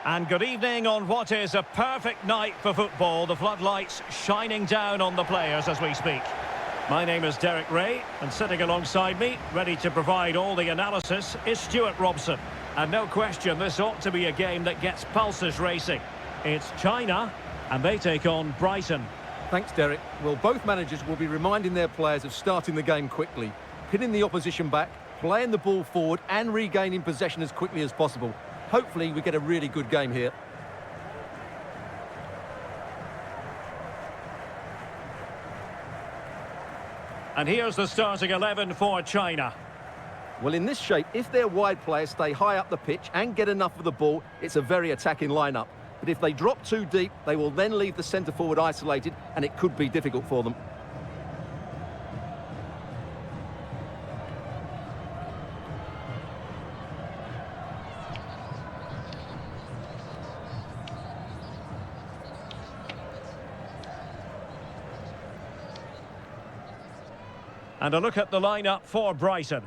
And good evening on what is a perfect night for football. The floodlights shining down on the players as we speak. My name is Derek Ray, and sitting alongside me, ready to provide all the analysis, is Stuart Robson. And no question, this ought to be a game that gets pulses racing. It's China, and they take on Brighton. Thanks, Derek. Well, both managers will be reminding their players of starting the game quickly, pinning the opposition back, playing the ball forward and regaining possession as quickly as possible. Hopefully we get a really good game here. And here's the starting 11 for China. Well, in this shape, if their wide players stay high up the pitch and get enough of the ball, it's a very attacking lineup. But if they drop too deep, they will then leave the centre-forward isolated, and it could be difficult for them. And a look at the lineup for Brighton.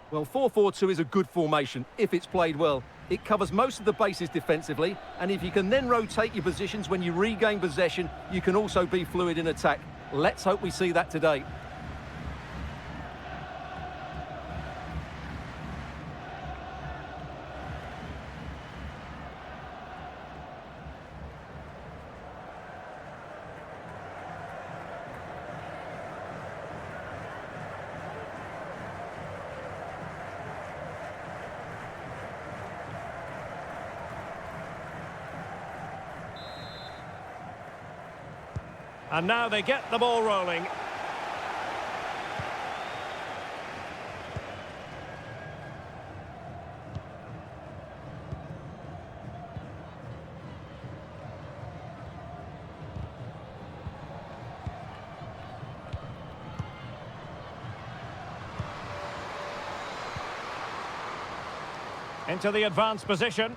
Well, 4-4-2 is a good formation if it's played well. It covers most of the bases defensively, and if you can then rotate your positions when you regain possession, you can also be fluid in attack. Let's hope we see that today. And now they get the ball rolling. Into the advanced position.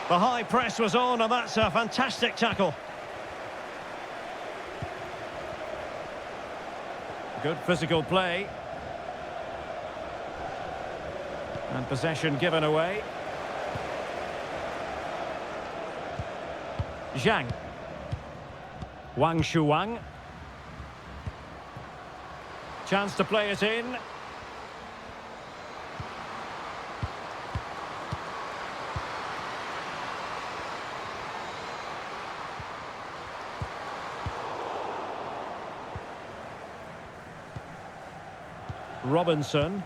The high press was on, and that's a fantastic tackle. Good physical play. And possession given away. Zhang. Wang Shuang. Chance to play it in. Robinson.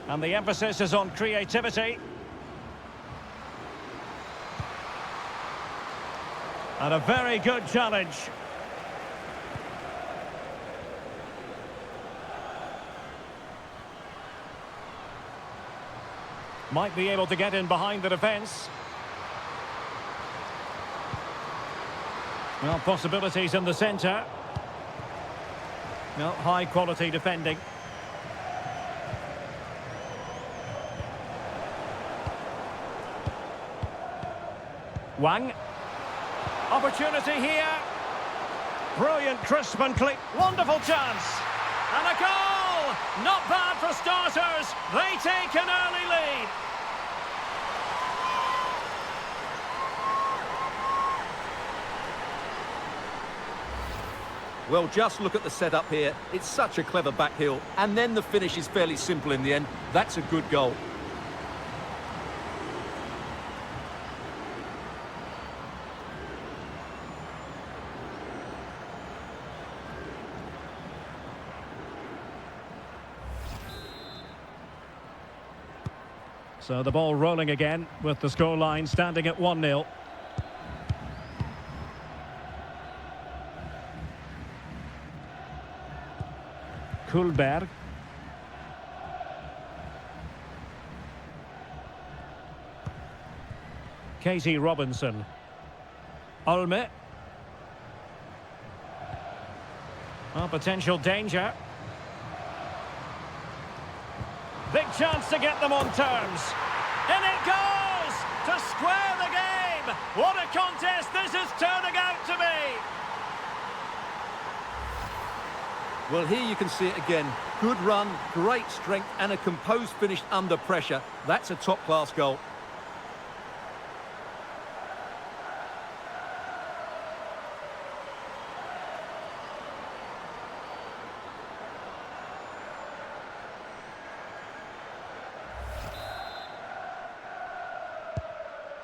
And the emphasis is on creativity. And a very good challenge. Might be able to get in behind the defence. Well, possibilities in the centre. Well, high quality defending. Wang. Opportunity here. Brilliant, crisp and clean. Wonderful chance. And a goal! Not bad for starters. They take an early lead. Well, just look at the setup here. It's such a clever back heel. And then the finish is fairly simple in the end. That's a good goal. So the ball rolling again with the scoreline standing at 1-0. Kulberg. Casey Robinson. Olme. Oh, potential danger. Big chance to get them on terms. In it goes! To square the game! What a contest this is turning out to be! Well, here you can see it again. Good run, great strength, and a composed finish under pressure. That's a top-class goal.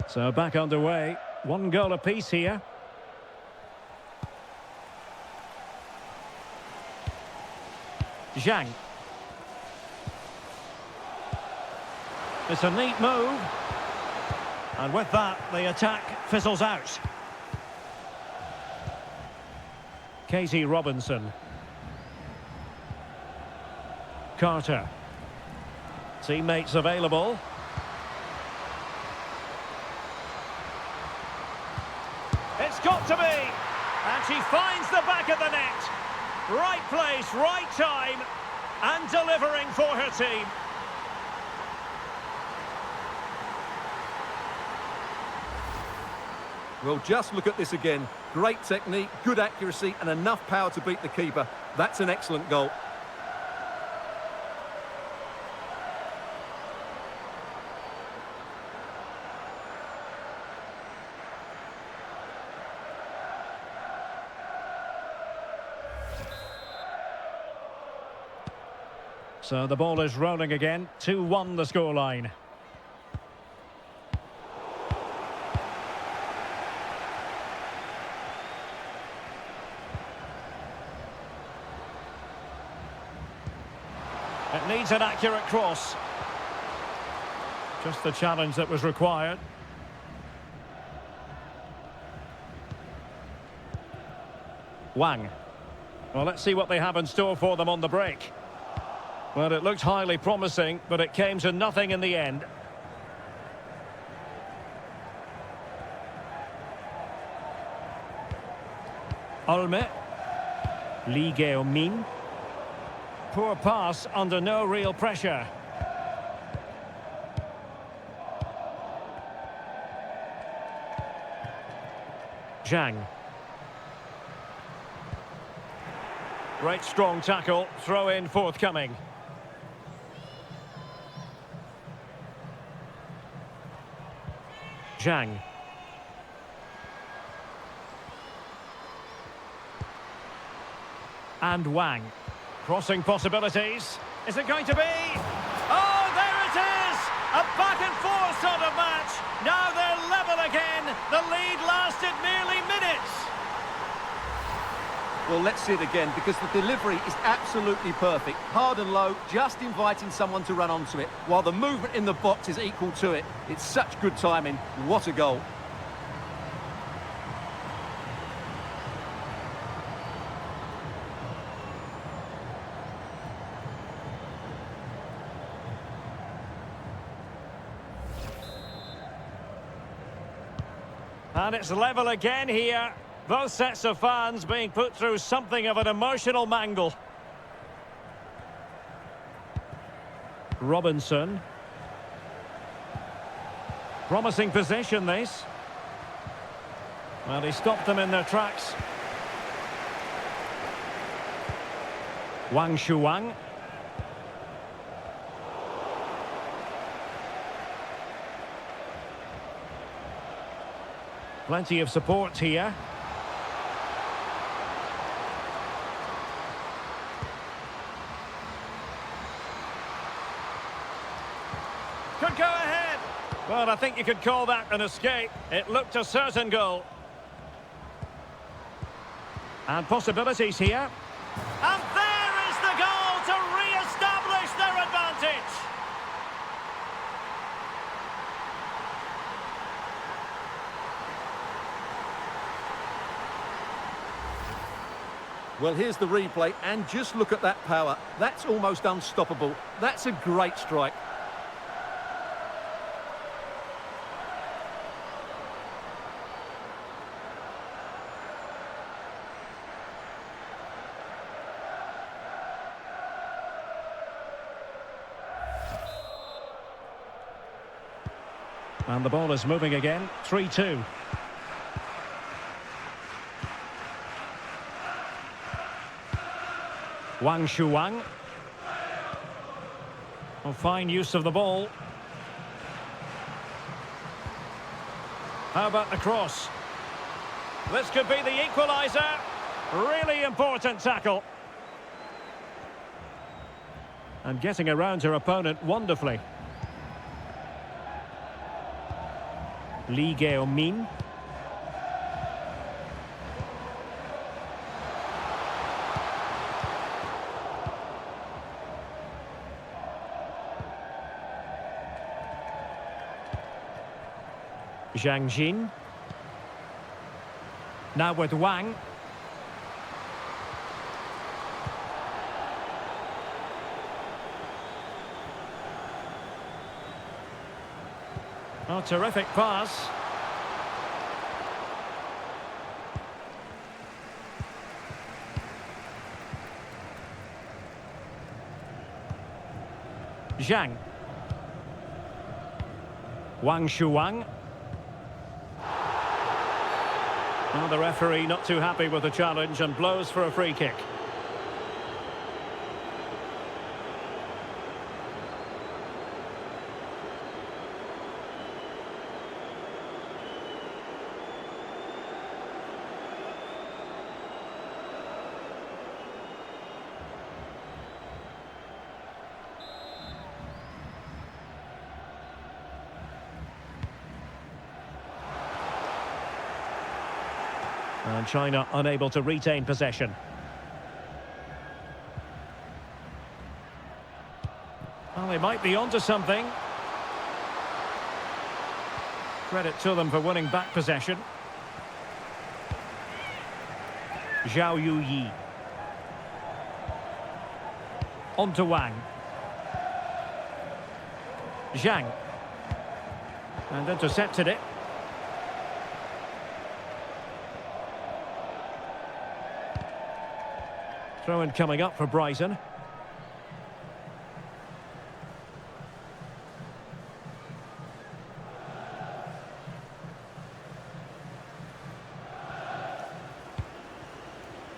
So back underway. One goal apiece here. Zhang. It's a neat move. And with that, the attack fizzles out. Casey Robinson. Carter. Teammates available. It's got to be! And she finds the back of the net. Right place, right time, and delivering for her team. Well, just look at this again. Great technique, good accuracy, and enough power to beat the keeper. That's an excellent goal. So the ball is rolling again. 2-1 the scoreline. It needs an accurate cross. Just the challenge that was required. Wang. Well, let's see what they have in store for them on the break. Well, it looked highly promising, but it came to nothing in the end. Olme. Lee Geo-min. Poor pass under no real pressure. Zhang. Great strong tackle, throw in forthcoming. Zhang. And Wang. Crossing possibilities. Is it going to be? Oh, there it is! A back and forth sort of match. Now they're level again. The lead lasted merely minutes. Well, let's see it again, because the delivery is absolutely perfect. Hard and low, just inviting someone to run onto it, while the movement in the box is equal to it. It's such good timing. What a goal. And it's level again here. Both sets of fans being put through something of an emotional mangle. Robinson. Promising position, this. Well, he stopped them in their tracks. Wang Shuang. Plenty of support here. Could go ahead. Well, I think you could call that an escape. It looked a certain goal. And possibilities here. And there is the goal to re-establish their advantage. Well, here's the replay, and just look at that power. That's almost unstoppable. That's a great strike. And the ball is moving again. 3-2. Wang Shuang. Well, fine use of the ball. How about the cross? This could be the equaliser. Really important tackle. And getting around her opponent wonderfully. Lee Geo-min. Zhang Jin. Now with Wang. Oh, terrific pass. Zhang. Wang Shuang. Well, the referee not too happy with the challenge and blows for a free kick. And China unable to retain possession. Well, they might be onto something. Credit to them for winning back possession. Zhao Yuyi. On to Wang. Zhang. And intercepted it. Throw-in coming up for Brighton.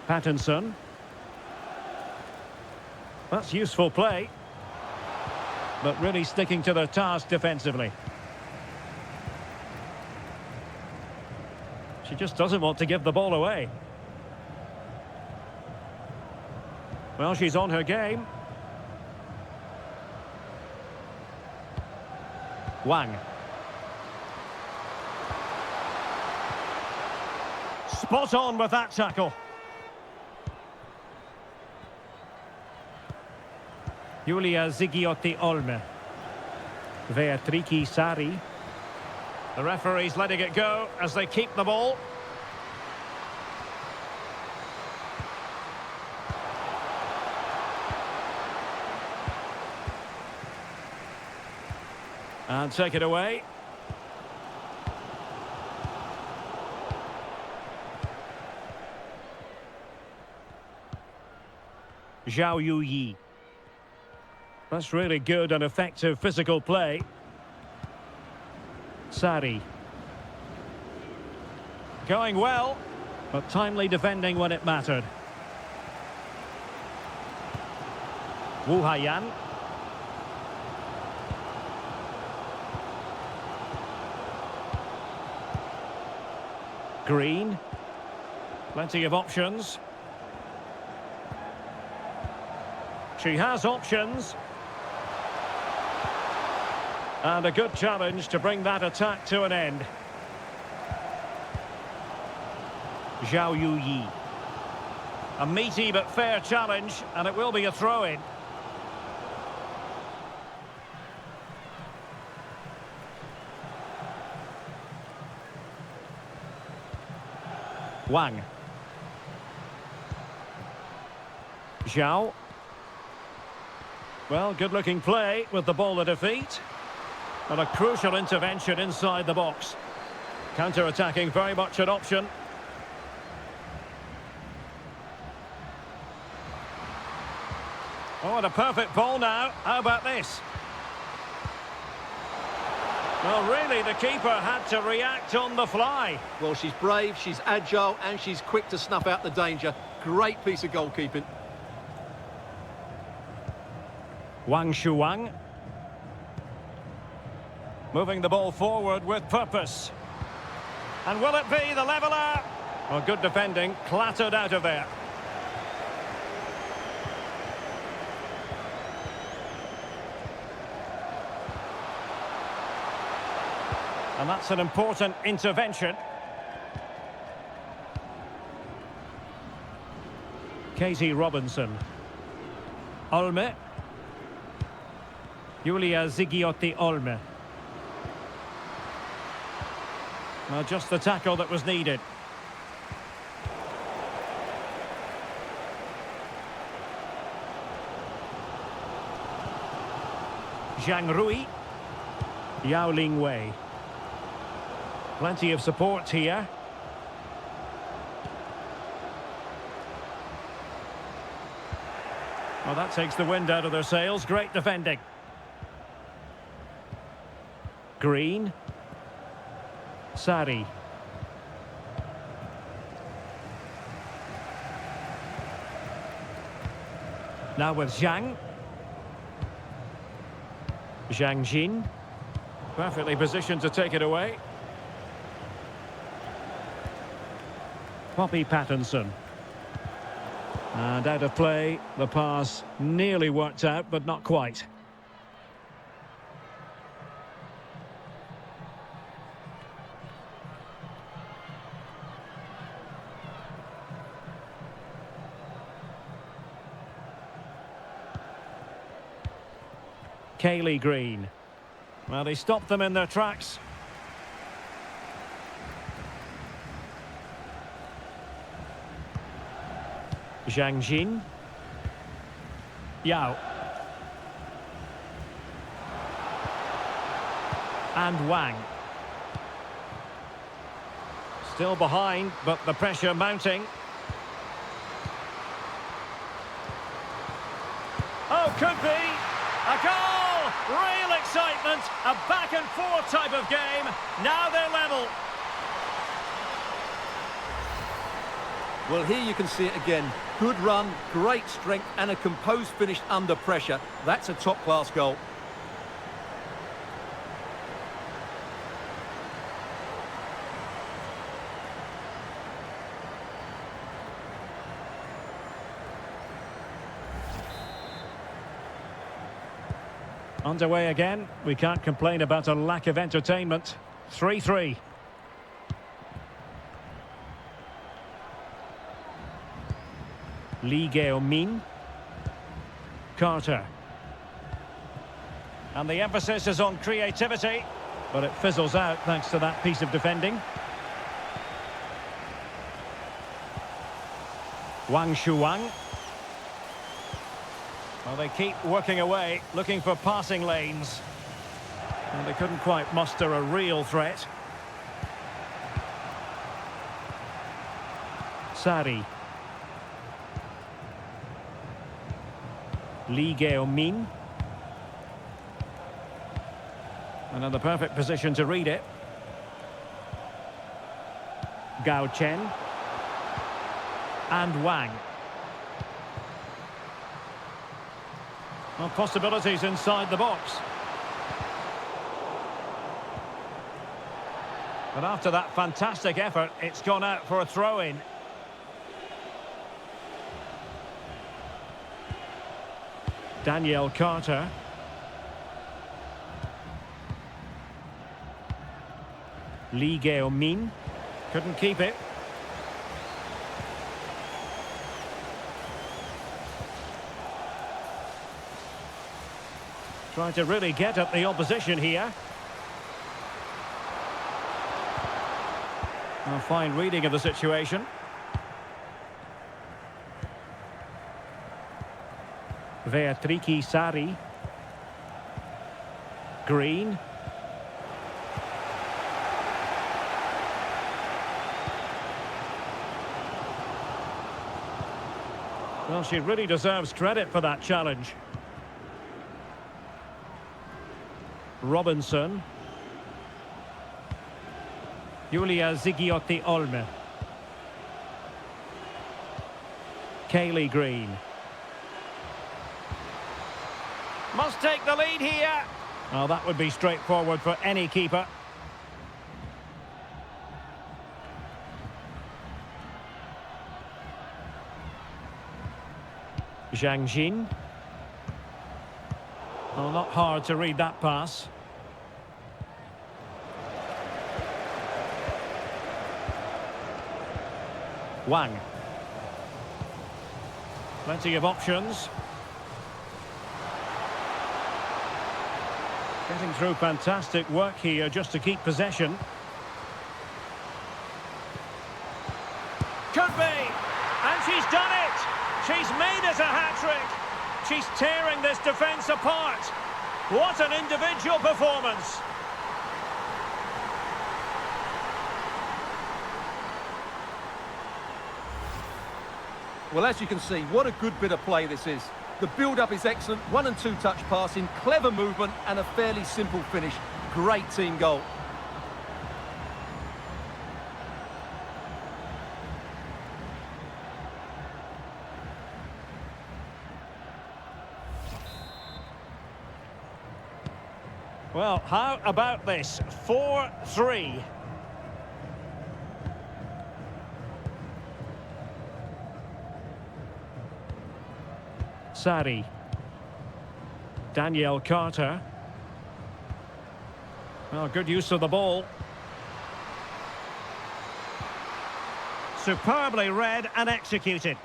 Pattinson. That's useful play. But really sticking to their task defensively. She just doesn't want to give the ball away. Well, she's on her game. Wang. Spot on with that tackle. Julia Zigiotti-Olme. Beatrice Sari. The referee's letting it go as they keep the ball. And take it away. Zhao Yuyi. That's really good and effective physical play. Sari. Going well, but timely defending when it mattered. Wu Haiyan. Green. Plenty of options. She has options. And a good challenge to bring that attack to an end. Zhao Yuyi. A meaty but fair challenge, and it will be a throw-in. Wang. Zhao. Well, good-looking play with the ball at her feet. And a crucial intervention inside the box. Counter-attacking, very much an option. Oh, and a perfect ball now. How about this? Well, really, the keeper had to react on the fly. Well, she's brave, she's agile, and she's quick to snuff out the danger. Great piece of goalkeeping. Wang Shuang. Moving the ball forward with purpose. And will it be the leveller? Well, good defending, clattered out of there. And that's an important intervention. Casey Robinson. Olme. Julia Zigiotti Olme. Well, just the tackle that was needed. Zhang Rui. Yao Ling Wei. Plenty of support here. Well, that takes the wind out of their sails. Great defending. Green. Sari. Now with Zhang. Zhang Jin. Perfectly positioned to take it away. Poppy Pattinson. And out of play, the pass nearly worked out, but not quite. Kaylee Green. Well, they stopped them in their tracks. Zhang Jin. Yao. And Wang. Still behind, but the pressure mounting. Oh, could be. A goal! Real excitement. A back and forth type of game. Now they're level. Well, here you can see it again. Good run, great strength, and a composed finish under pressure. That's a top-class goal. Underway again. We can't complain about a lack of entertainment. 3-3. Lee Gao-min. Carter. And the emphasis is on creativity, but it fizzles out thanks to that piece of defending. Wang Shuang. Well, they keep working away, looking for passing lanes. And they couldn't quite muster a real threat. Sari. Lee Gao-min. Another perfect position to read it. Gao Chen. And Wang. Well, possibilities inside the box. But after that fantastic effort, it's gone out for a throw-in. Danielle Carter. Lee Gao-min. Couldn't keep it. Trying to really get at the opposition here. A fine reading of the situation. Beatrice Sari. Green. Well, she really deserves credit for that challenge. Robinson. Julia Zigiotti Olme. Kaylee Green. Must take the lead here. Oh, that would be straightforward for any keeper. Zhang Jin. Well, not hard to read that pass. Wang. Plenty of options. Getting through fantastic work here just to keep possession. Could be! And she's done it! She's made it a hat-trick! She's tearing this defence apart! What an individual performance! Well, as you can see, what a good bit of play this is. The build-up is excellent, 1- and 2-touch passing, clever movement and a fairly simple finish. Great team goal. Well, how about this? 4-3. Sari. Danielle Carter. Well, good use of the ball. Superbly read and executed.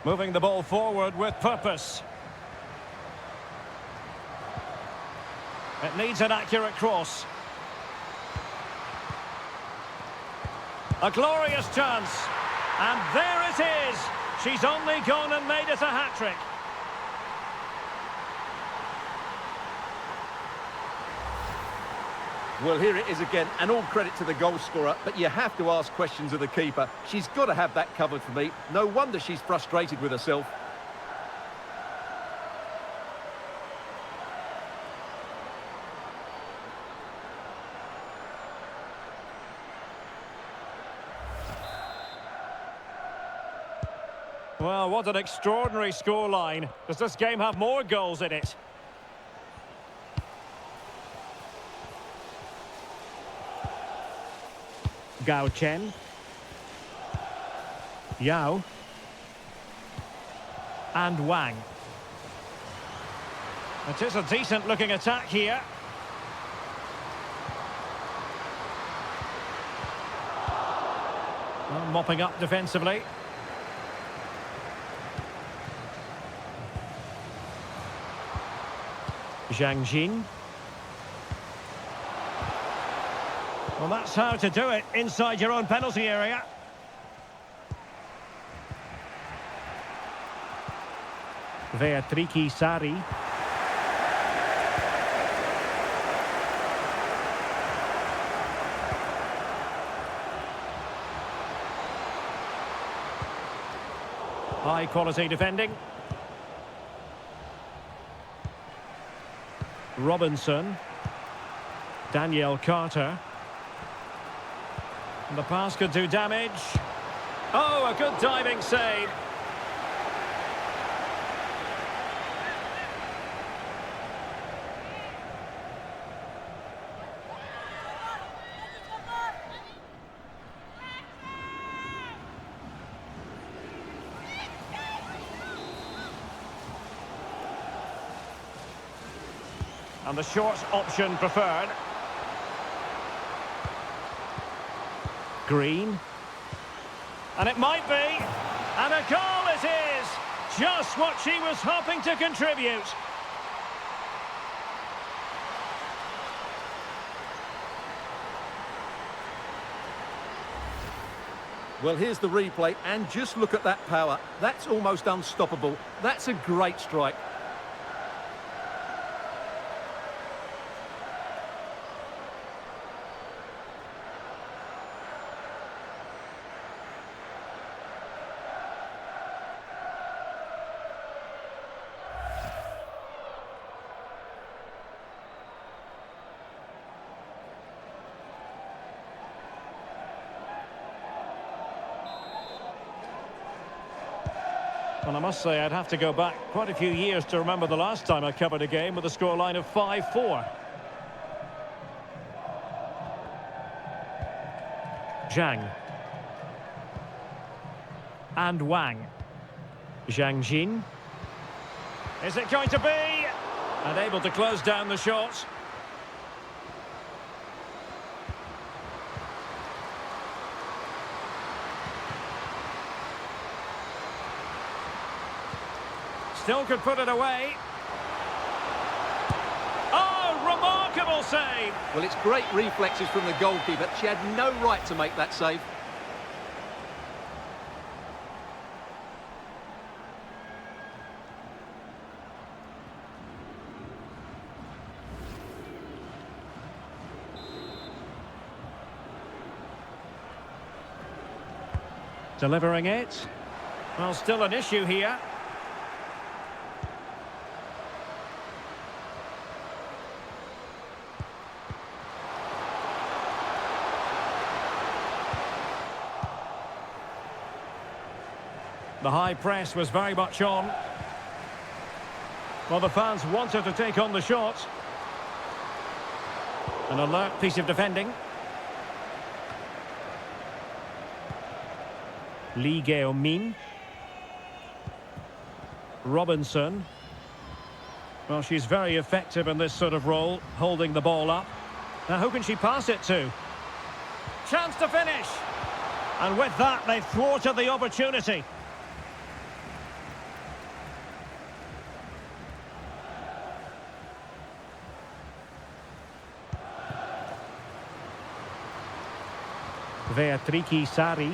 Moving the ball forward with purpose. It needs an accurate cross. A glorious chance. And there it is. She's only gone and made it a hat-trick. Well, here it is again, and all credit to the goal scorer, but you have to ask questions of the keeper. She's got to have that covered for me. No wonder she's frustrated with herself. Well, what an extraordinary scoreline. Does this game have more goals in it? Gao Chen. Yao. And Wang. It is a decent-looking attack here. Well, mopping up defensively. Zhang Jin. Well, that's how to do it inside your own penalty area. Beatrice Sari. High quality defending. Robinson. Danielle Carter. And the pass could do damage. Oh, a good diving save. And the short option preferred. Green. And it might be. And a goal it is. Just what she was hoping to contribute. Well, here's the replay, and just look at that power. That's almost unstoppable. That's a great strike. And I must say, I'd have to go back quite a few years to remember the last time I covered a game with a scoreline of 5-4. Zhang. And Wang. Zhang Jin. Is it going to be? And able to close down the shot. Still could put it away. Oh, remarkable save! Well, it's great reflexes from the goalkeeper. She had no right to make that save. Delivering it. Well, still an issue here. The high press was very much on. Well, the fans wanted to take on the shot. An alert piece of defending. Lee Gao-min. Robinson. Well, she's very effective in this sort of role, holding the ball up. Now, who can she pass it to? Chance to finish. And with that, they've thwarted the opportunity. Beatrice Sari.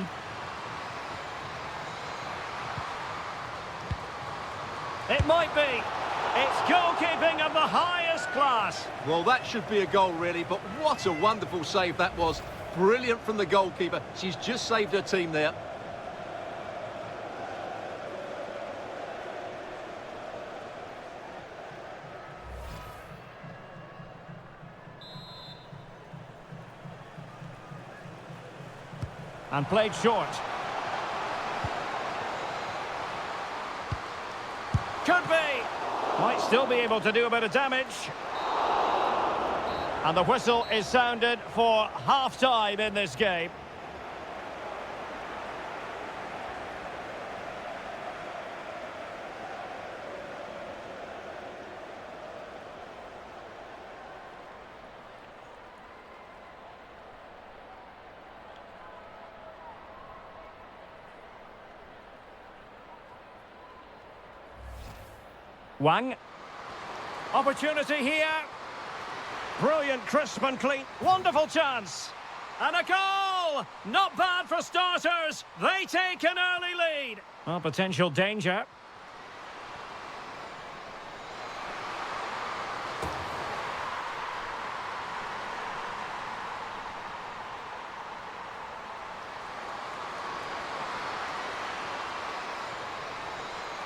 It might be. It's goalkeeping of the highest class. Well, that should be a goal, really, but what a wonderful save that was. Brilliant from the goalkeeper. She's just saved her team there. And played short. Could be. Might still be able to do a bit of damage. And the whistle is sounded for half-time in this game. Wang. Opportunity here. Brilliant, crisp and clean. Wonderful chance. And a goal! Not bad for starters. They take an early lead. Well, potential danger.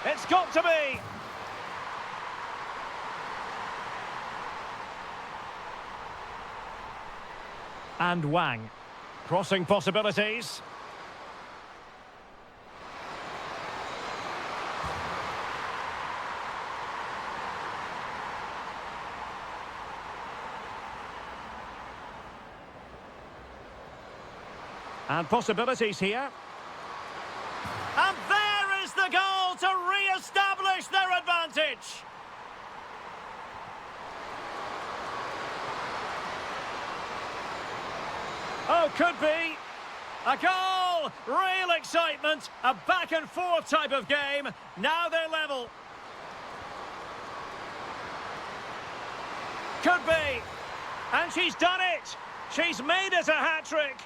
It's got to be. And Wang. Crossing possibilities. And possibilities here. And there is the goal to re-establish their advantage. Oh, could be. A goal! Real excitement. A back-and-forth type of game. Now they're level. Could be. And she's done it. She's made it a hat-trick.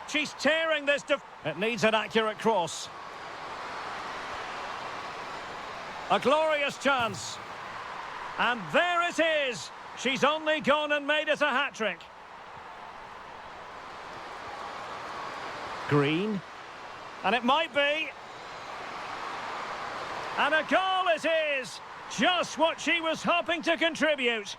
She's tearing this... It needs an accurate cross. A glorious chance. And there it is. She's only gone and made it a hat-trick. Green. And it might be. And a goal it is. Just what she was hoping to contribute.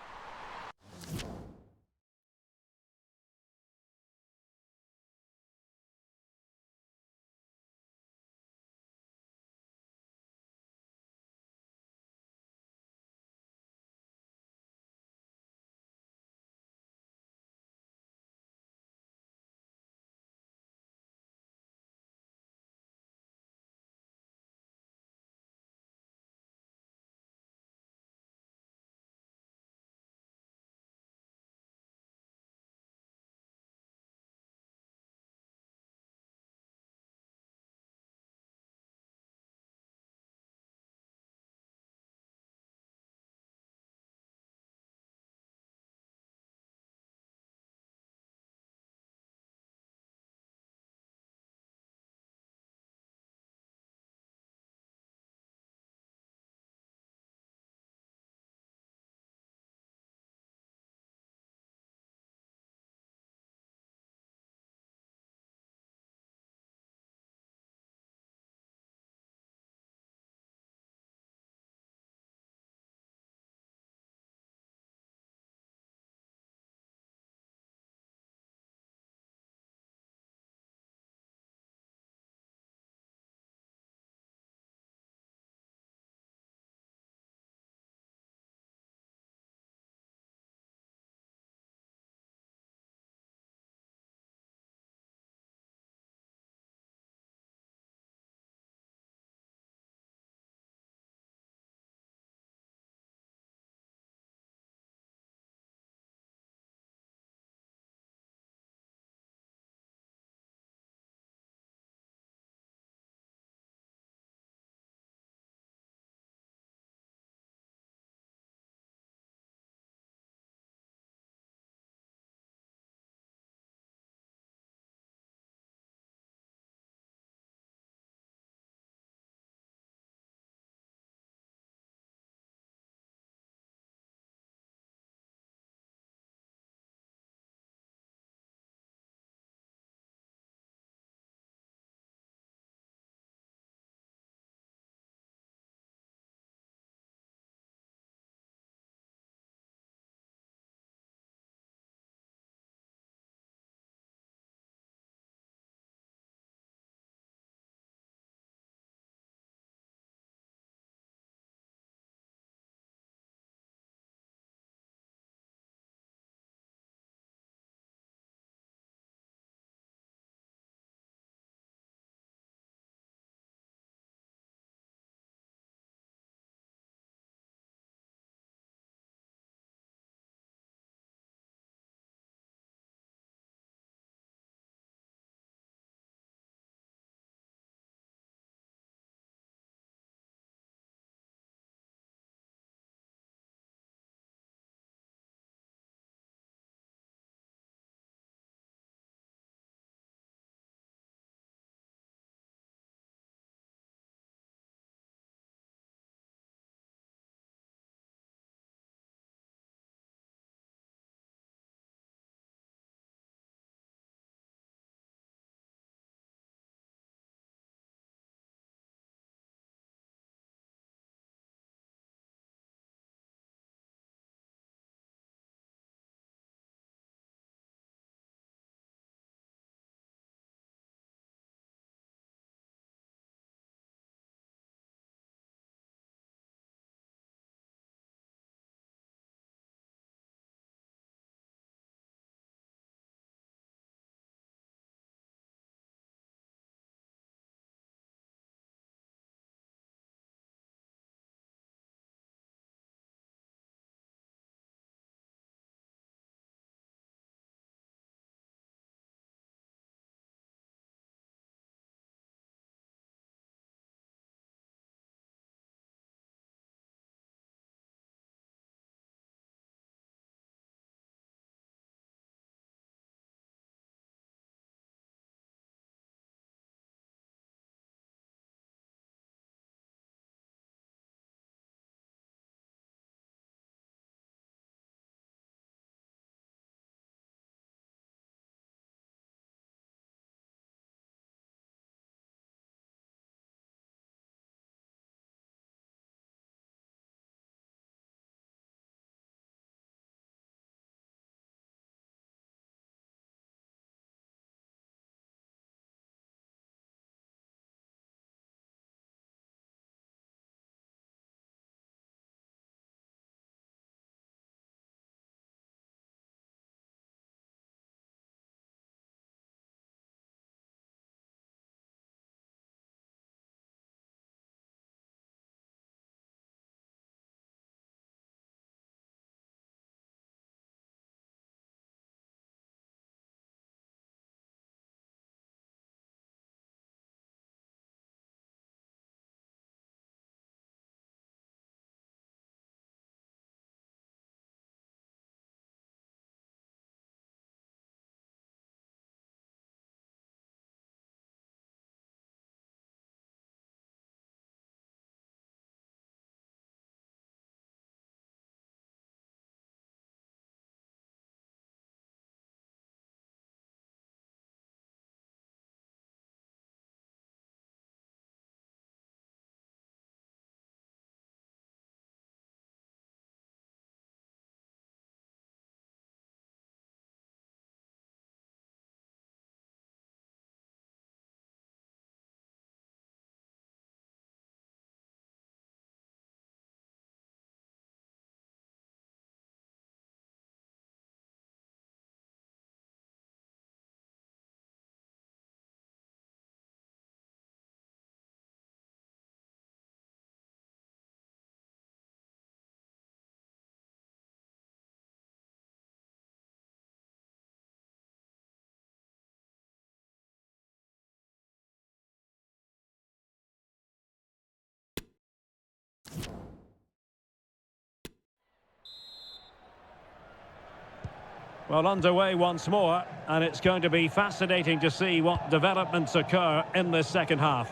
Well, underway once more, and it's going to be fascinating to see what developments occur in this second half.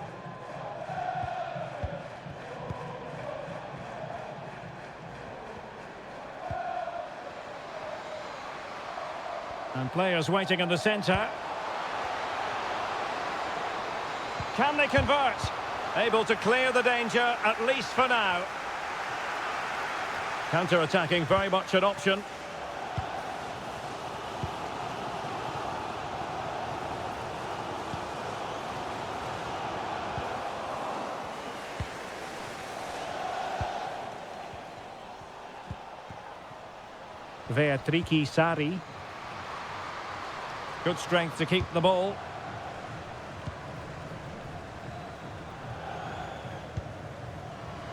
And players waiting in the centre. Can they convert? Able to clear the danger, at least for now. Counter-attacking, very much an option. Beatrici Sari. Good strength to keep the ball.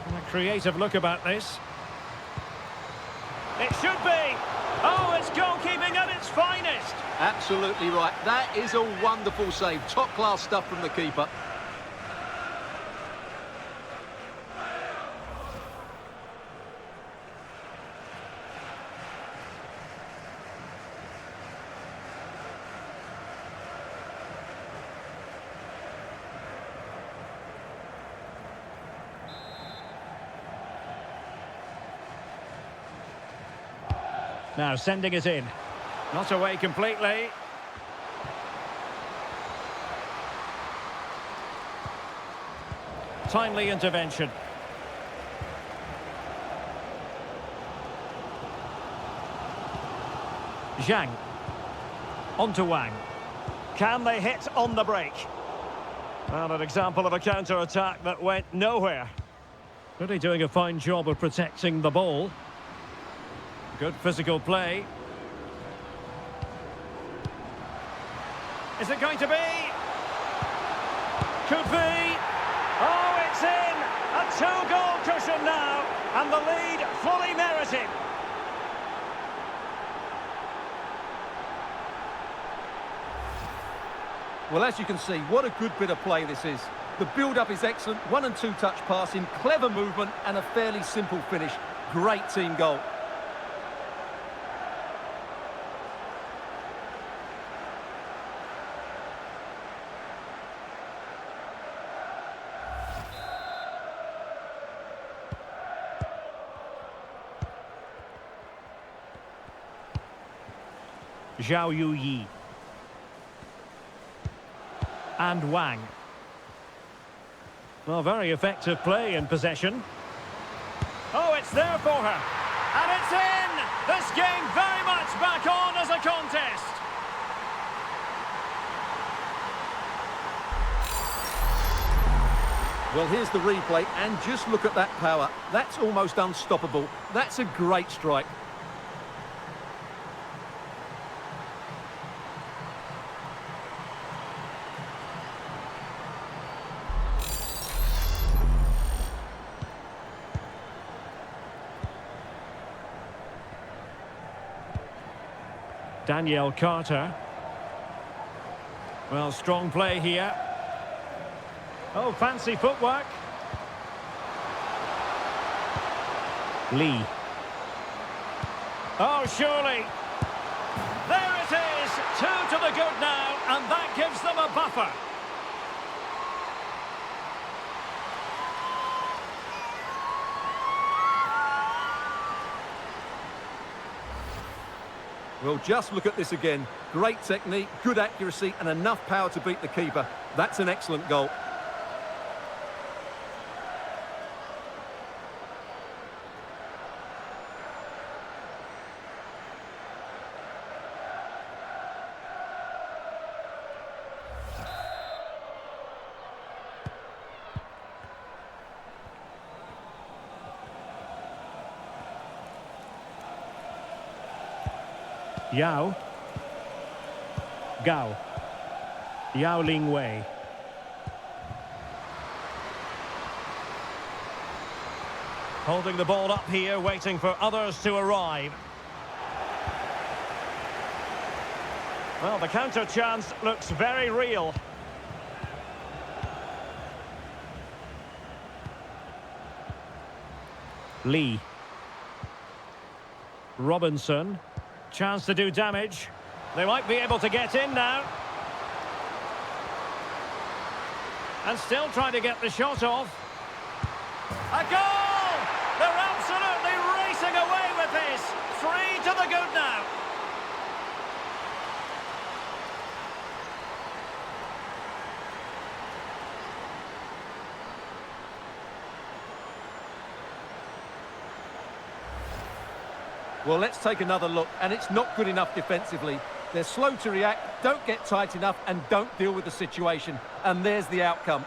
And a creative look about this. It should be. Oh, it's goalkeeping at its finest. Absolutely right. That is a wonderful save. Top-class stuff from the keeper. Now sending it in. Not away completely. Timely intervention. Zhang. On to Wang. Can they hit on the break? Well, an example of a counter-attack that went nowhere. Really doing a fine job of protecting the ball. Good physical play. Is it going to be? Could be. Oh, it's in! A two-goal cushion now, and the lead fully merited. Well, as you can see, what a good bit of play this is. The build-up is excellent, 1- and 2-touch passing, clever movement, and a fairly simple finish. Great team goal. Zhao Yuyi. And Wang. Well, very effective play in possession. Oh, it's there for her. And it's in! This game very much back on as a contest. Well, here's the replay, and just look at that power. That's almost unstoppable. That's a great strike. Danielle Carter. Well, strong play here. Oh, fancy footwork. Lee. Oh, surely. There it is. 2 to the good now, and that gives them a buffer. Well, just look at this again. Great technique, good accuracy, and enough power to beat the keeper. That's an excellent goal. Yao. Gao. Yao Ling Wei. Holding the ball up here, waiting for others to arrive. Well, the counter chance looks very real. Lee. Robinson. Chance to do damage. They might be able to get in now. And still trying to get the shot off. A goal! They're absolutely racing away with this. 3 to the good now. Well, let's take another look, and it's not good enough defensively. They're slow to react, don't get tight enough, and don't deal with the situation. And there's the outcome.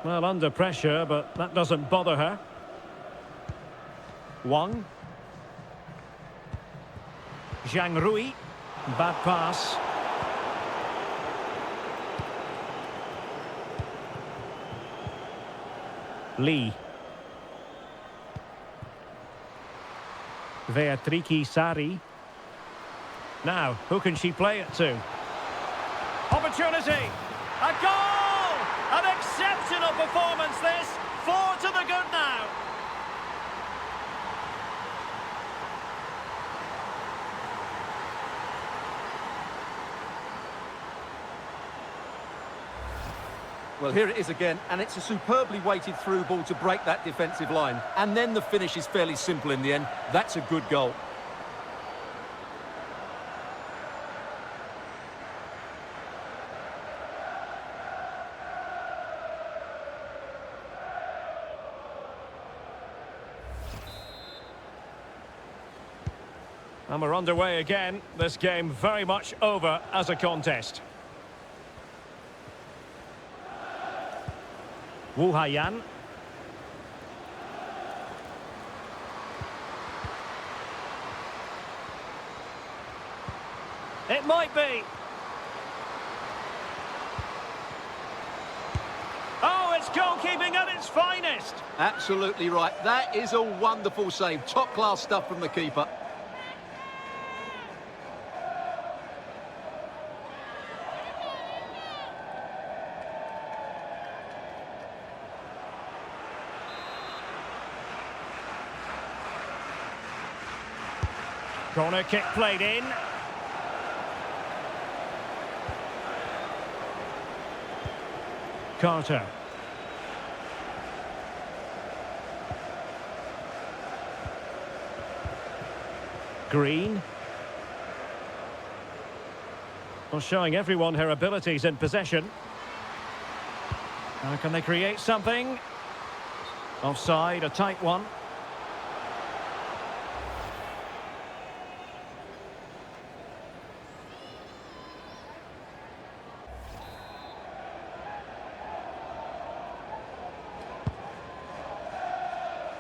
Well, under pressure, but that doesn't bother her. Wang. Zhang Rui. Bad pass. Lee. Beatrice Sari. Now, who can she play it to? Opportunity! A goal! An exceptional performance this! 4 to the good now! Well, here it is again, and it's a superbly weighted through ball to break that defensive line. And then the finish is fairly simple in the end. That's a good goal. And we're underway again. This game very much over as a contest. Wu Haiyan. It might be. Oh, it's goalkeeping at its finest. Absolutely right. That is a wonderful save. Top-class stuff from the keeper. Corner kick played in. Carter. Green. Well, showing everyone her abilities in possession. Now can they create something? Offside, a tight one.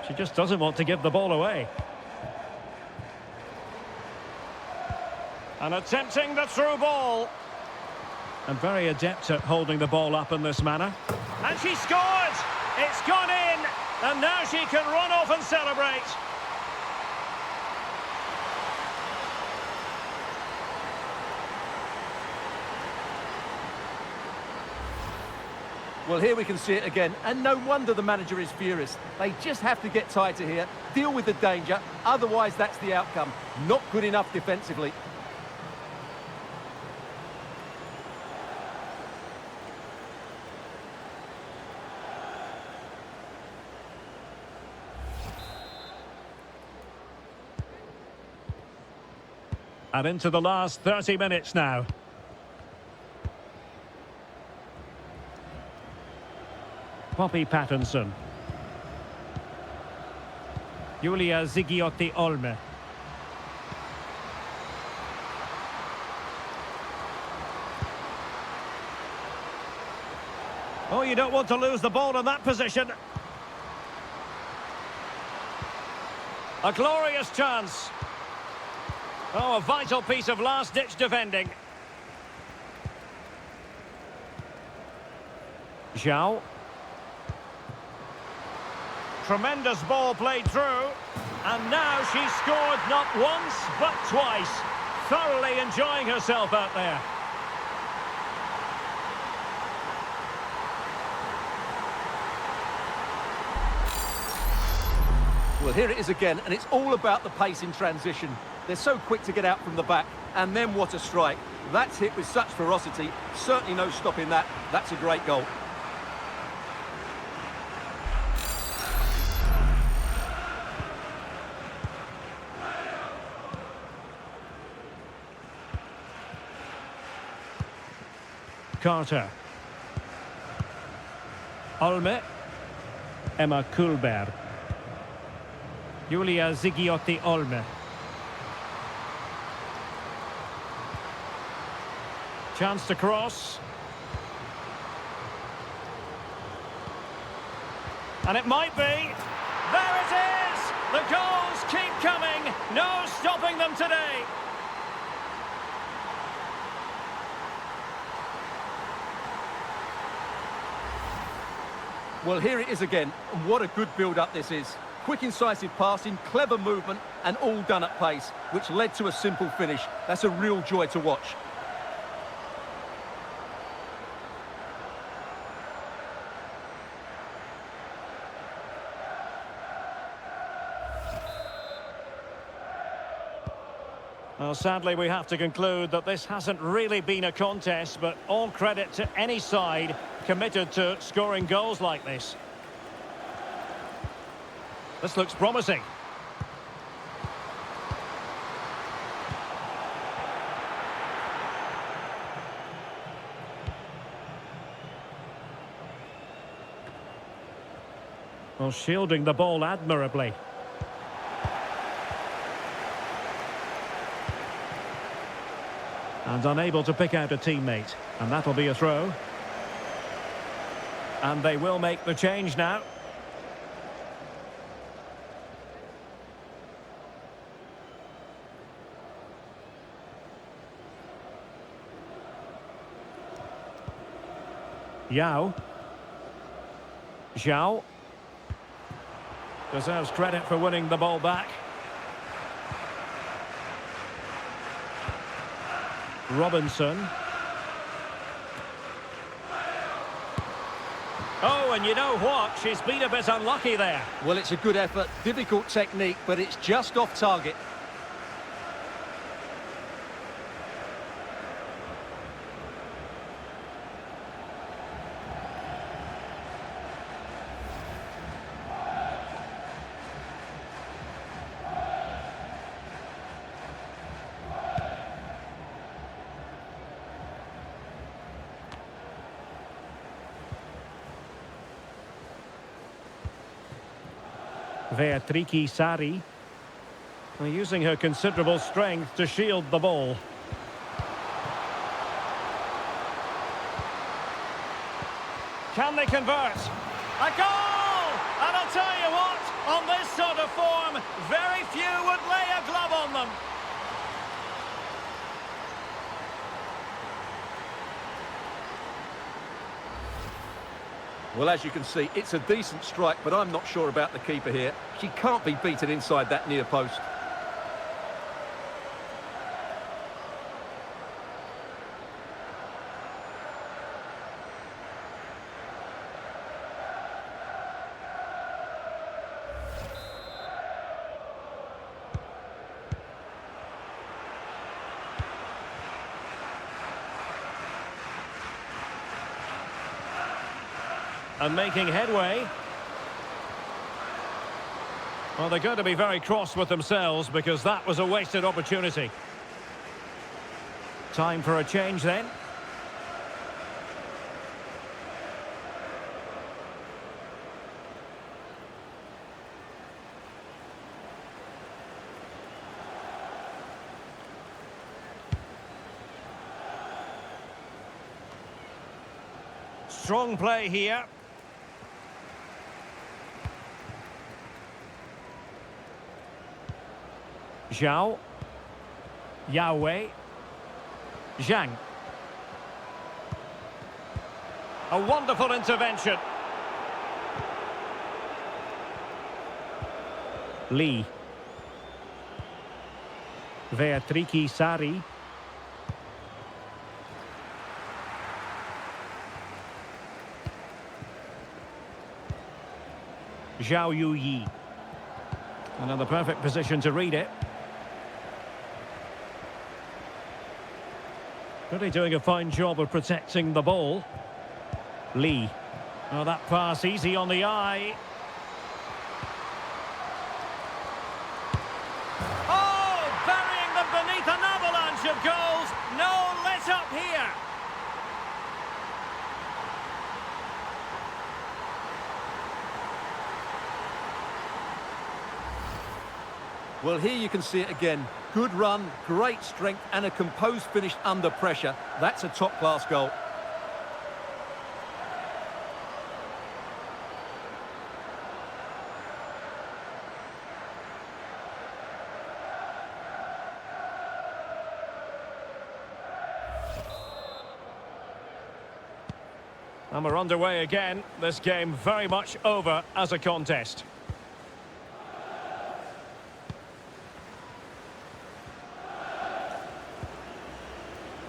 She just doesn't want to give the ball away. And attempting the through ball. And very adept at holding the ball up in this manner. And she scored! It's gone in! And now she can run off and celebrate. Well, here we can see it again, and no wonder the manager is furious. They just have to get tighter here, deal with the danger, otherwise that's the outcome. Not good enough defensively. And into the last 30 minutes now. Poppy Pattinson. Julia Zigiotti Olme. Oh, you don't want to lose the ball in that position. A glorious chance. Oh, a vital piece of last-ditch defending. Zhao. Tremendous ball played through. And now she's scored not once, but twice. Thoroughly enjoying herself out there. Well, here it is again, and it's all about the pace in transition. They're so quick to get out from the back, and then what a strike. That's hit with such ferocity. Certainly no stopping that. That's a great goal. Carter. Olme. Emma Kullberg. Julia Zigiotti Olme. Chance to cross. And it might be. There it is! The goals keep coming. No stopping them today. Well, here it is again, and what a good build-up this is. Quick, incisive passing, clever movement, and all done at pace, which led to a simple finish. That's a real joy to watch. Well, sadly, we have to conclude that this hasn't really been a contest, but all credit to any side committed to scoring goals like this. This looks promising. Well, shielding the ball admirably. And unable to pick out a teammate. And that'll be a throw. And they will make the change now. Yao. Zhao. Deserves credit for winning the ball back. Robinson. Oh, and you know what? She's been a bit unlucky there. Well, it's a good effort, difficult technique, but it's just off target. Beatrice Sari, using her considerable strength to shield the ball. Can they convert? A goal! And I'll tell you what, on this sort of form, very few would lay a glove on them. Well, as you can see, it's a decent strike, but I'm not sure about the keeper here. She can't be beaten inside that near post. And making headway. Well, they're going to be very cross with themselves because that was a wasted opportunity. Time for a change then. Strong play here. Zhao. Yahweh. Zhang. A wonderful intervention. Lee. Veatriki Sari. Zhao Yi. Another perfect position to read it. Really doing a fine job of protecting the ball. Lee. Oh, that pass easy on the eye. Oh, burying them beneath an avalanche of goals. No let up here. Well, here you can see it again. Good run, great strength, and a composed finish under pressure. That's a top-class goal. And we're underway again. This game very much over as a contest.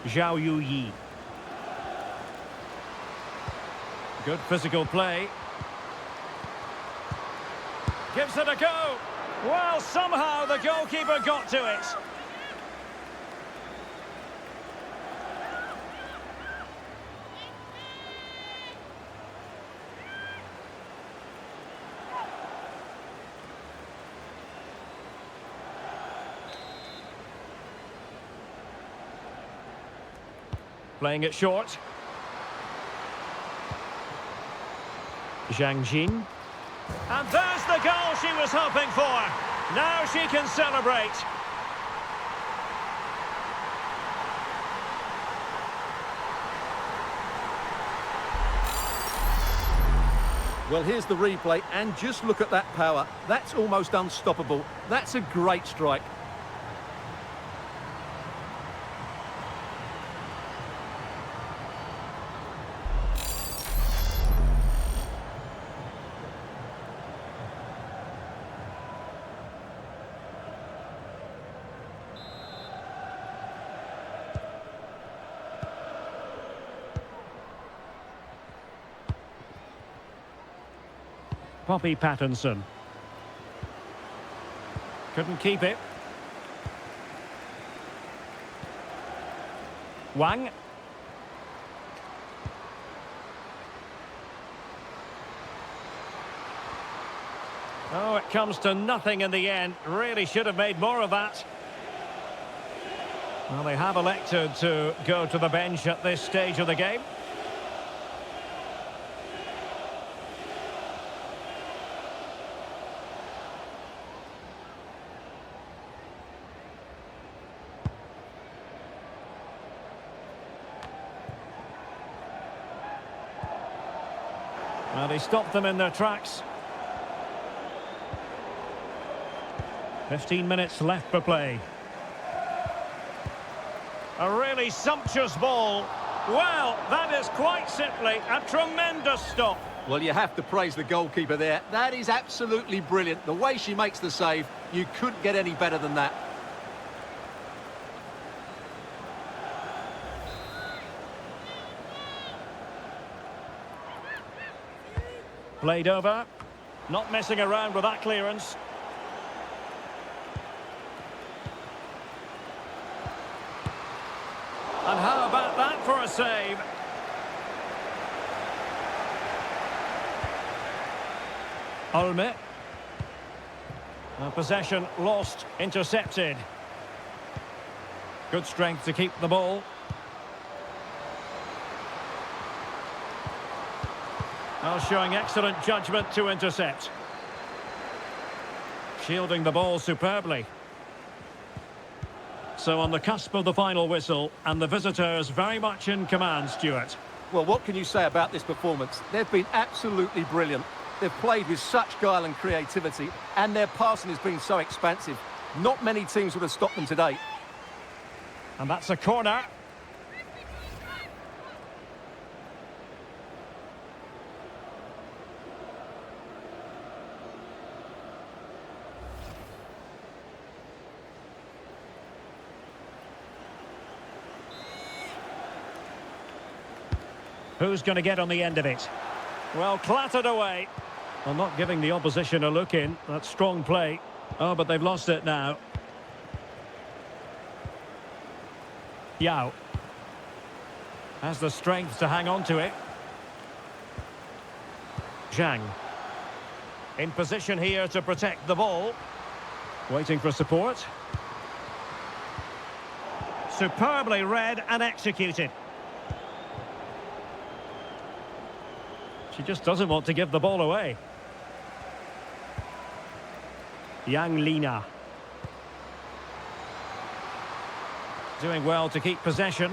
Zhao Yi. Good physical play. Gives it a go. Well, somehow the goalkeeper got to it. Playing it short. Zhang Jin. And there's the goal she was hoping for. Now she can celebrate. Well, here's the replay, and just look at that power. That's almost unstoppable. That's a great strike. Poppy Pattinson. Couldn't keep it. Wang. Oh, it comes to nothing in the end. Really should have made more of that. Well, they have elected to go to the bench at this stage of the game. Well, he stopped them in their tracks. 15 minutes left for play. A really sumptuous ball. Well, that is quite simply a tremendous stop. Well, you have to praise the goalkeeper there. That is absolutely brilliant. The way she makes the save, you couldn't get any better than that. Played over. Not messing around with that clearance. And how about that for a save? Olme. Possession lost, intercepted. Good strength to keep the ball. Well, showing excellent judgment to intercept. Shielding the ball superbly. So on the cusp of the final whistle, and the visitors very much in command, Stuart. Well, what can you say about this performance? They've been absolutely brilliant. They've played with such guile and creativity, and their passing has been so expansive. Not many teams would have stopped them today. And that's a corner. Who's going to get on the end of it? Well, clattered away. Well, not giving the opposition a look in. That's strong play. Oh, but they've lost it now. Yao. Has the strength to hang on to it. Zhang. In position here to protect the ball. Waiting for support. Superbly read and executed. She just doesn't want to give the ball away. Yang Lina. Doing well to keep possession.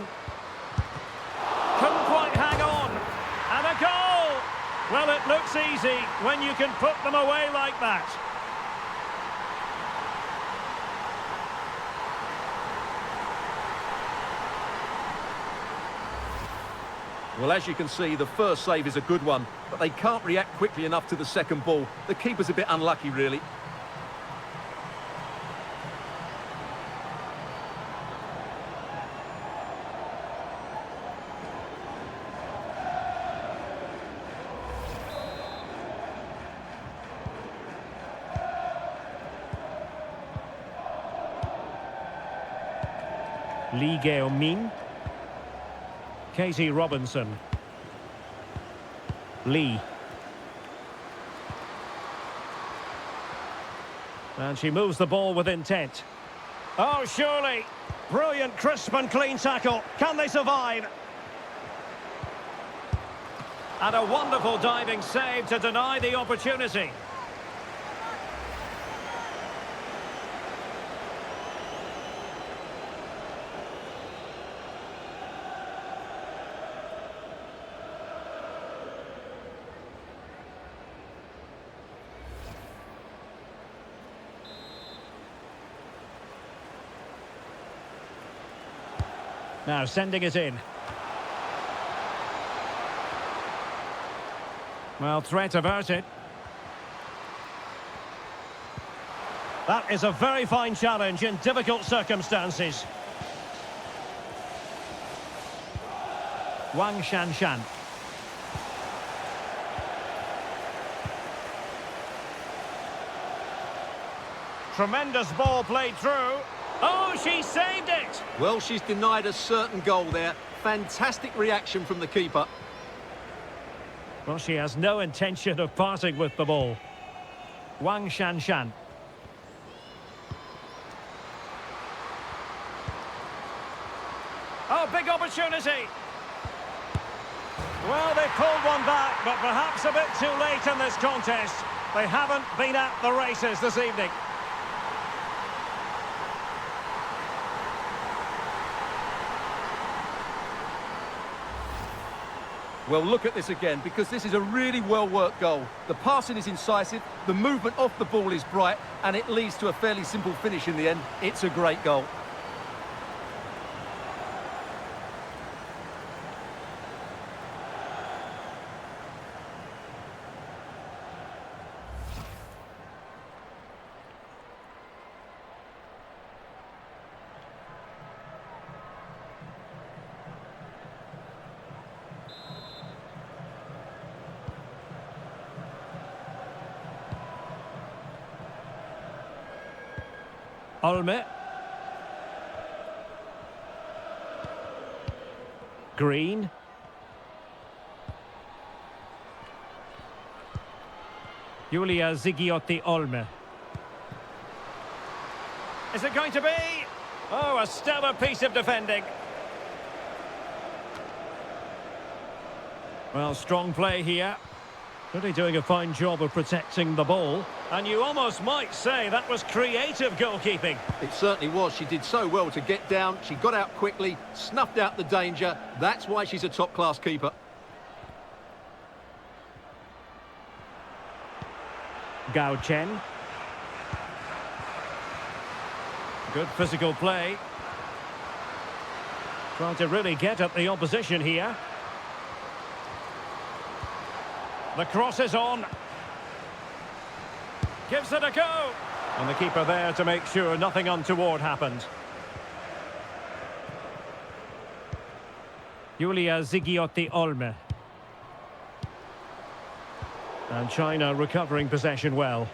Couldn't quite hang on. And a goal! Well, it looks easy when you can put them away like that. Well, as you can see, the first save is a good one, but they can't react quickly enough to the second ball. The keeper's a bit unlucky, really. Lee Gao-min. Katie Robinson. Lee. And she moves the ball with intent. Oh, surely. Brilliant, crisp and clean tackle. Can they survive? And a wonderful diving save to deny the opportunity. Now sending it in. Well, threat averted. That is a very fine challenge in difficult circumstances. Wang Shanshan. Tremendous ball played through. Oh, she saved it! Well, she's denied a certain goal there. Fantastic reaction from the keeper. Well, she has no intention of parting with the ball. Wang Shanshan. Oh, big opportunity! Well, they pulled one back, but perhaps a bit too late in this contest. They haven't been at the races this evening. Well, look at this again, because this is a really well-worked goal. The passing is incisive, the movement off the ball is bright, and it leads to a fairly simple finish in the end. It's a great goal. Olme. Green. Julia Zigiotti Olme. Is it going to be? Oh, a stellar piece of defending. Well, strong play here. Really doing a fine job of protecting the ball. And you almost might say that was creative goalkeeping. It certainly was. She did so well to get down. She got out quickly, snuffed out the danger. That's why she's a top-class keeper. Gao Chen. Good physical play. Trying to really get at the opposition here. The cross is on. Gives it a go. And the keeper there to make sure nothing untoward happened. Julia Zigiotti Olme. And China recovering possession well.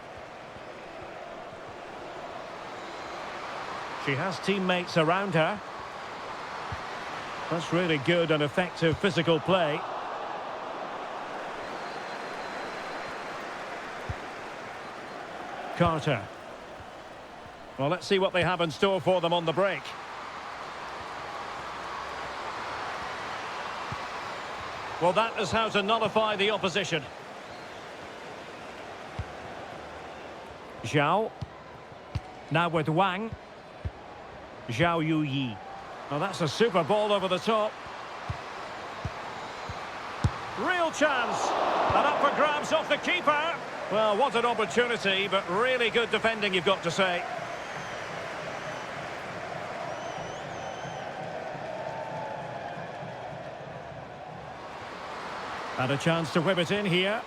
She has teammates around her. That's really good and effective physical play. Carter. Well, let's see what they have in store for them on the break. Well, that is how to nullify the opposition. Zhao. Now with Wang. Zhao Yuyi. Well, that's a super ball over the top. Real chance. And up for grabs off the keeper. Well, what an opportunity, but really good defending, you've got to say. And a chance to whip it in here.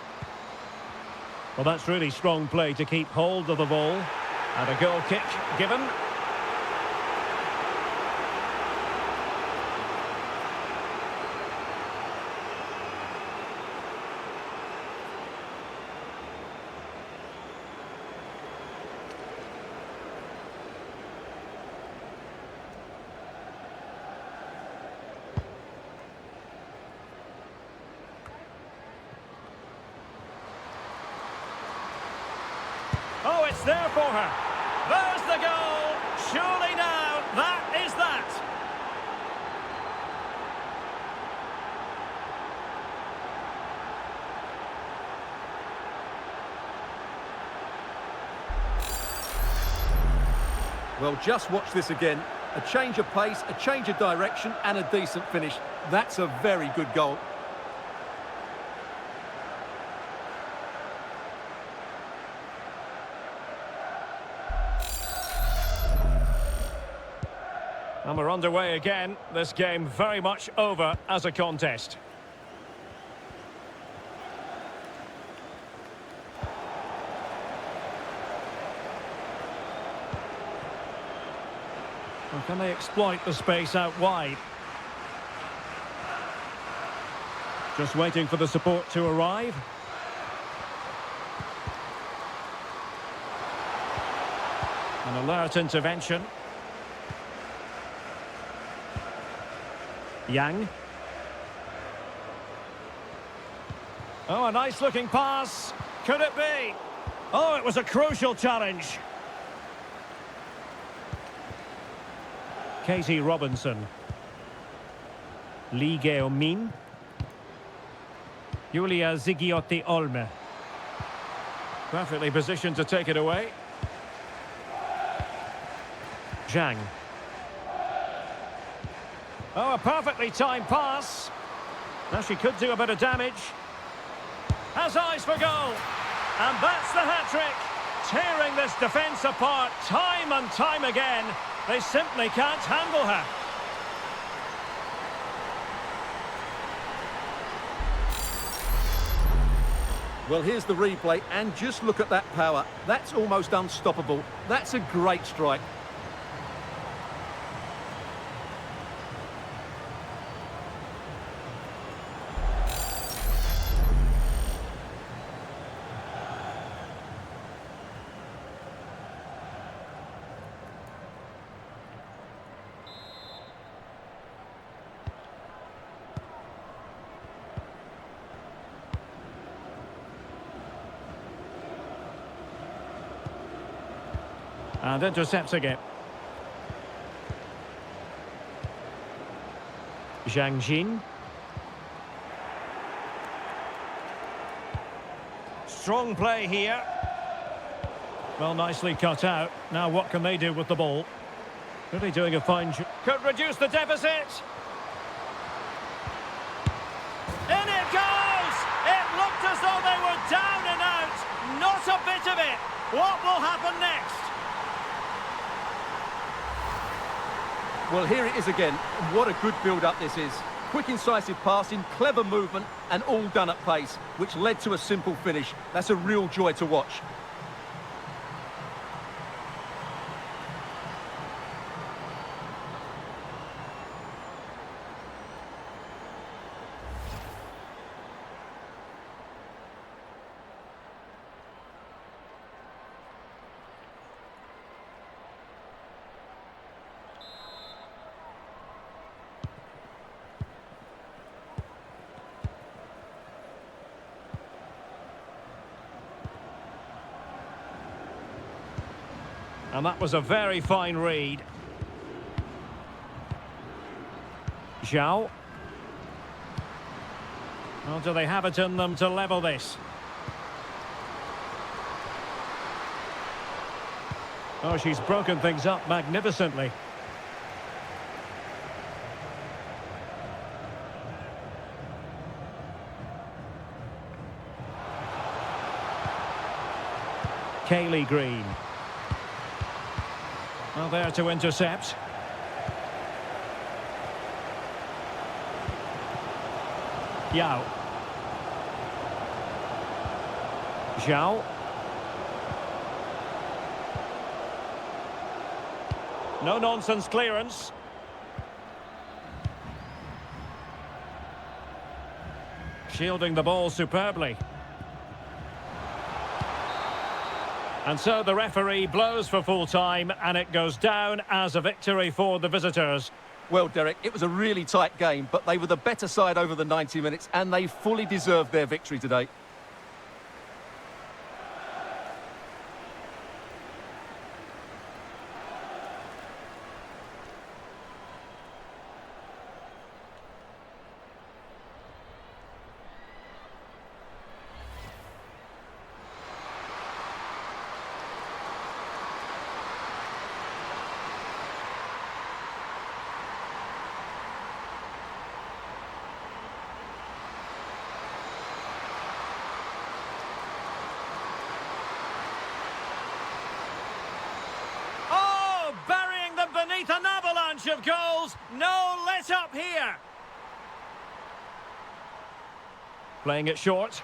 Well, that's really strong play to keep hold of the ball. And a goal kick given. Oh, it's there for her. There's the goal. Surely now, that is that. Well, just watch this again. A change of pace, a change of direction, and a decent finish. That's a very good goal. And we're underway again. This game very much over as a contest. Well, can they exploit the space out wide? Just waiting for the support to arrive. An alert intervention. Yang. Oh, a nice looking pass. Could it be? Oh, it was a crucial challenge. Katie Robinson. Lee Geo-min. Julia Zigiotti-Olme. Perfectly positioned to take it away. Zhang. Oh, a perfectly timed pass. Now she could do a bit of damage. Has eyes for goal. And that's the hat-trick. Tearing this defence apart time and time again. They simply can't handle her. Well, here's the replay, and just look at that power. That's almost unstoppable. That's a great strike. And intercepting it. Zhang Jin. Strong play here. Well, nicely cut out. Now what can they do with the ball? Really doing a fine job. Could reduce the deficit. In it goes! It looked as though they were down and out. Not a bit of it. What will happen next? Well, here it is again. What a good build-up this is. Quick, incisive passing, clever movement, and all done at pace, which led to a simple finish. That's a real joy to watch. And that was a very fine read. Zhao. Well, do they have it in them to level this? Oh, she's broken things up magnificently. Kaylee Green. Well, there to intercept. Yao. Zhao. No-nonsense clearance. Shielding the ball superbly. And so the referee blows for full time, and it goes down as a victory for the visitors. Well, Derek, it was a really tight game, but they were the better side over the 90 minutes, and they fully deserved their victory today. Beneath an avalanche of goals, no let up here. Playing it short.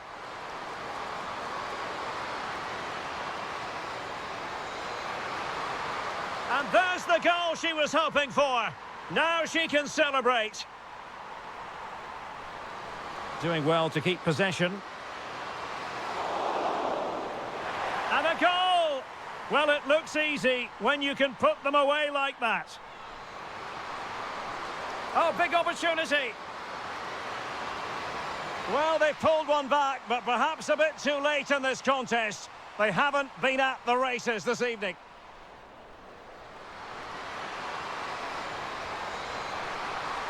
And there's the goal she was hoping for. Now she can celebrate. Doing well to keep possession. And a goal! Well, it looks easy when you can put them away like that. Oh, big opportunity. Well, they pulled one back, but perhaps a bit too late in this contest. They haven't been at the races this evening.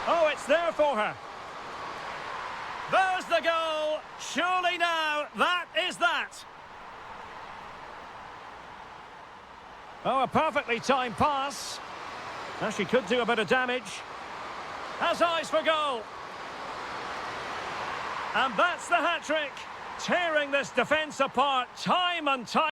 Oh, it's there for her. There's the goal. Surely now, that is that. Oh, a perfectly timed pass. Now she could do a bit of damage. Has eyes for goal. And that's the hat-trick. Tearing this defence apart time and time.